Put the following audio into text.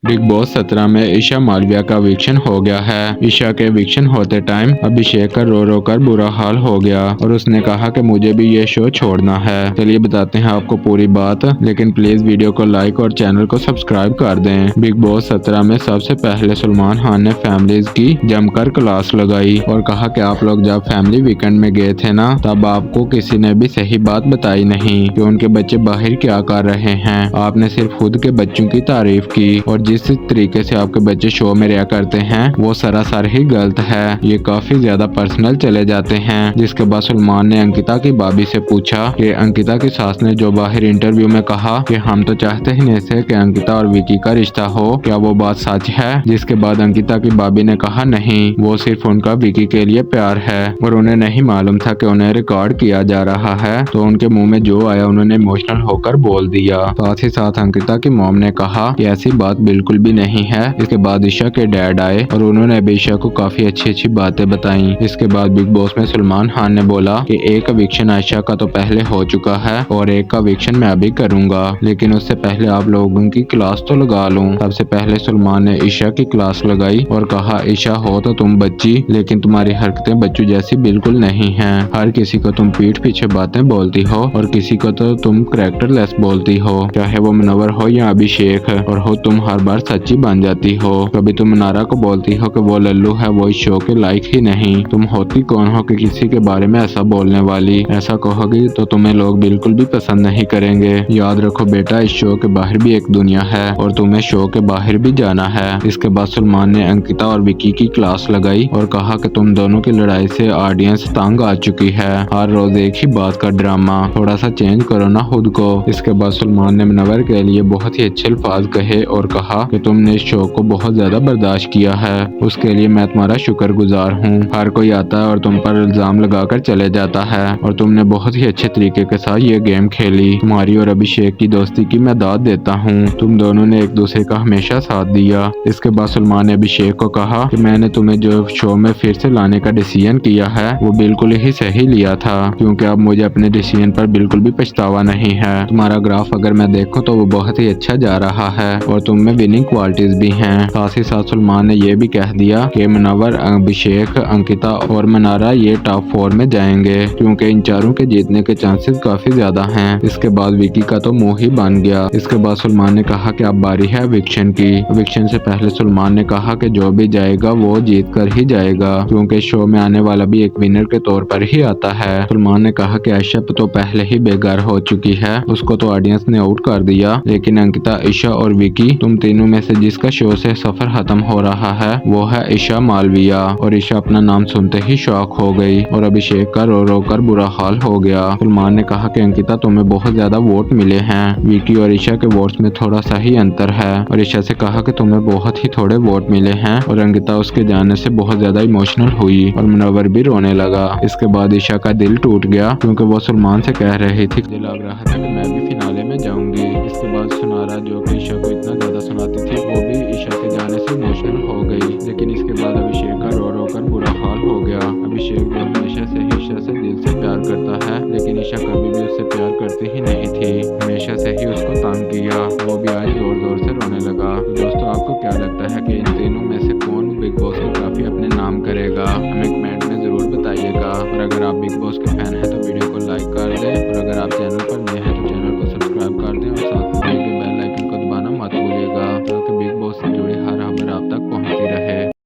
Big boss 17 में ईशा मालविया का eviction हो गया है। ईशा के एविक्शन होते टाइम अभिषेक का रो रो कर बुरा हाल हो गया और उसने कहा कि मुझे भी ये शो छोड़ना है। चलिए बताते हैं आपको पूरी बात, लेकिन प्लीज वीडियो को लाइक और चैनल को सब्सक्राइब कर दें। बिग बॉस 17 में सबसे पहले सलमान खान ने फैमिलीज की जमकर क्लास लगाई और कहा कि आप लोग जब फैमिली वीकेंड में गए थे ना, तब आपको किसी ने भी सही बात बताई नहीं कि उनके बच्चे बाहर क्या कर रहे हैं। आपने सिर्फ खुद के बच्चों की तारीफ की और जिस तरीके से आपके बच्चे शो में रिया करते हैं वो सरासर ही गलत है। ये काफी ज्यादा पर्सनल चले जाते हैं। जिसके बाद सलमान ने अंकिता की भाभी से पूछा कि अंकिता की सास ने जो बाहर इंटरव्यू में कहा कि हम तो चाहते ही नहीं थे कि अंकिता और विकी का रिश्ता हो, क्या वो बात सच है? जिसके बाद अंकिता की भाभी ने कहा नहीं, वो सिर्फ उनका विकी के लिए प्यार है और उन्हें नहीं मालूम था कि उन्हें रिकॉर्ड किया जा रहा है। तो उनके मुंह में जो आया उन्होंने इमोशनल होकर बोल दिया। साथ ही साथ अंकिता की मॉम ने कहा कि ऐसी बात बिल्कुल भी नहीं है। इसके बाद ईशा के डैड आए और उन्होंने भी ईशा को काफी अच्छी अच्छी बातें बताई। इसके बाद बिग बॉस में सलमान खान ने बोला कि एक एविक्शन आयशा का तो पहले हो चुका है और एक का एविक्शन मैं अभी करूंगा, लेकिन उससे पहले आप लोगों की क्लास तो लगा लूं। सबसे पहले सलमान ने ईशा की क्लास लगाई और कहा ईशा हो तो तुम बच्ची, लेकिन तुम्हारी हरकतें बच्चों जैसी बिल्कुल नहीं है। हर किसी को तुम पीठ पीछे बातें बोलती हो और किसी को तो तुम कैरेक्टरलेस बोलती हो, चाहे वो मुनव्वर हो या अभिषेक, और हो तुम हर बार सच्ची बन जाती हो। कभी तुम नारा को बोलती हो कि वो लल्लू है, वो इस शो के लायक ही नहीं। तुम होती कौन हो कि किसी के बारे में ऐसा बोलने वाली? ऐसा कहोगी तो तुम्हें लोग बिल्कुल भी पसंद नहीं करेंगे। याद रखो बेटा, इस शो के बाहर भी एक दुनिया है और तुम्हें शो के बाहर भी जाना है। इसके बाद सलमान ने अंकिता और विकी की क्लास लगाई और कहा कि तुम दोनों की लड़ाई से ऑडियंस तंग आ चुकी है। हर रोज एक ही बात का ड्रामा, थोड़ा सा चेंज करो ना खुद को। इसके बाद सलमान ने मुनव्वर के लिए बहुत ही अच्छे अल्फाज कहे और कहा कि तुमने इस शो को बहुत ज्यादा बर्दाश्त किया है, उसके लिए मैं तुम्हारा शुक्रगुजार हूँ। हर कोई आता है और तुम पर इल्जाम लगाकर चले जाता है और तुमने बहुत ही अच्छे तरीके के साथ ये गेम खेली। तुम्हारी और अभिषेक की दोस्ती की मैं दाद देता हूँ। तुम दोनों ने एक दूसरे का हमेशा साथ दिया। इसके बाद सलमान ने अभिषेक को कहा कि मैंने तुम्हें जो शो में फिर से लाने का डिसीजन किया है वो बिल्कुल ही सही लिया था, क्योंकि अब मुझे अपने डिसीजन पर बिल्कुल भी पछतावा नहीं है। तुम्हारा ग्राफ अगर मैं देखूं तो वो बहुत ही अच्छा जा रहा है और तुम में विनिंग क्वालिटीज भी हैं। साथ ही साथ सलमान ने ये भी कह दिया कि मुनव्वर, अभिषेक, अंकिता और मनारा ये टॉप 4 में जाएंगे, क्योंकि इन चारों के जीतने के चांसेस काफी ज्यादा हैं। इसके बाद विकी का तो मुंह ही बन गया। इसके बाद सलमान ने कहा कि अब बारी है एविक्शन की। एविक्शन से पहले सलमान ने कहा कि जो भी जाएगा वो जीत कर ही जाएगा, क्योंकि शो में आने वाला भी एक विनर के तौर पर ही आता है। सलमान ने कहा कि आयशा तो पहले ही बेघर हो चुकी है, उसको तो ऑडियंस ने आउट कर दिया, लेकिन अंकिता, ईशा और विकी, तुम तीनों में से जिसका शो से सफर खत्म हो रहा है वो है ईशा मालविया। और ईशा अपना नाम सुनते ही शॉक हो गई और अभिषेक का रो रो कर बुरा हाल हो गया। सलमान ने कहा कि अंकिता, तुम्हें बहुत ज्यादा वोट मिले हैं, विकी और ईशा के वोट्स में थोड़ा सा ही अंतर है। और ईशा से कहा कि तुम्हें बहुत ही थोड़े वोट मिले हैं और अंकिता उसके जाने से बहुत ज्यादा इमोशनल हुई और मुनव्वर भी रोने लगा। इसके बाद ईशा का दिल टूट गया, क्योंकि वो सलमान से कह रही थी, मुझे लग रहा था कि मैं भी फिनाले में जाऊंगी। इसके बाद सुनारा, जो कि ईशा को